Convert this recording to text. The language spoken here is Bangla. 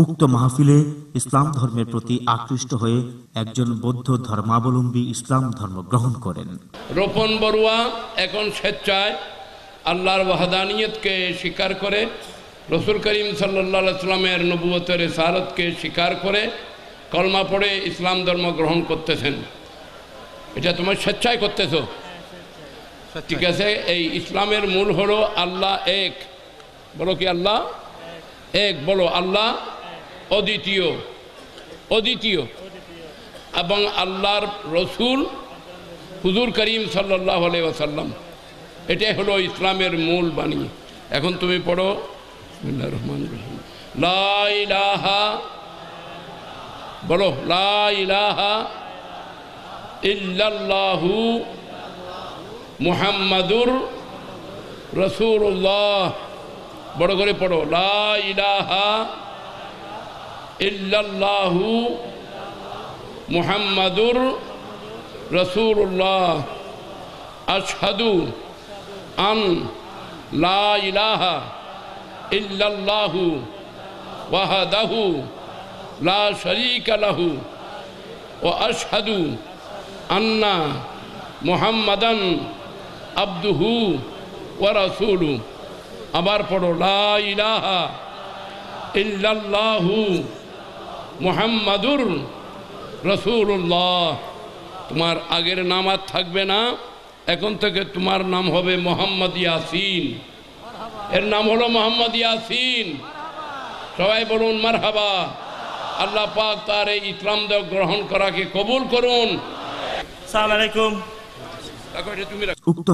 উক্ত মাহফিলে ইসলাম ধর্মের প্রতি আকৃষ্ট হয়ে একজন বৌদ্ধ ধর্মাবলম্বী ইসলাম ধর্ম গ্রহণ করেন। রোপণ বড়ুয়া এখন স্বেচ্ছায় আল্লাহর ওয়াহদানিয়তকে স্বীকার করে, রসুল করিম সাল্লাল্লাহু আলাইহি সাল্লামের নবুয়তের রিসালাতকে স্বীকার করে কলমা পড়ে ইসলাম ধর্ম গ্রহণ করতেছেন। এটা তোমার স্বেচ্ছায় করতেছো, ঠিক আছে? এই ইসলামের মূল হলো আল্লাহ এক। বলো কি আল্লাহ এক? বলো আল্লাহ অদ্বিতীয়, অদ্বিতীয়। এবং আল্লাহর রসুল হুজুর করিম সাল্লাল্লাহু আলাইহি ওয়াসাল্লাম, এটাই হলো ইসলামের মূল বাণী। এখন তুমি পড়ো বিসমিল্লাহির রহমানির রহিম, লা ইলাহা, বলো লা ইলাহা ইল্লাল্লাহু মুহাম্মাদুর রাসূলুল্লাহ। বড় করে পড়ো, লা ইলাহা ইল্লাল্লাহু মুহাম্মাদুর রাসূলুল্লাহ। আশহাদু আন লা ইলাহা ইল্লাল্লাহু ওয়াহদাহু লা শারীকা লাহু ওয়া আশহাদু আন্না মুহাম্মাদান আবদুহু ওয়া রাসূলুহু। আবার পড়ো, লা ইলাহা ইল্লাল্লাহু মুহাম্মাদুর রাসূলুল্লাহ। তোমার আগের নাম আর থাকবে না, এখন থেকে তোমার নাম হবে মোহাম্মদ ইয়াসিন। এর নাম হলো মোহাম্মদ ইয়াসিন। সবাই বলুন মারহাবা। আল্লাহ পাক তার এই ইসলাম গ্রহণ করাকে কবুল করুন। আসসালামু আলাইকুম। উক্ত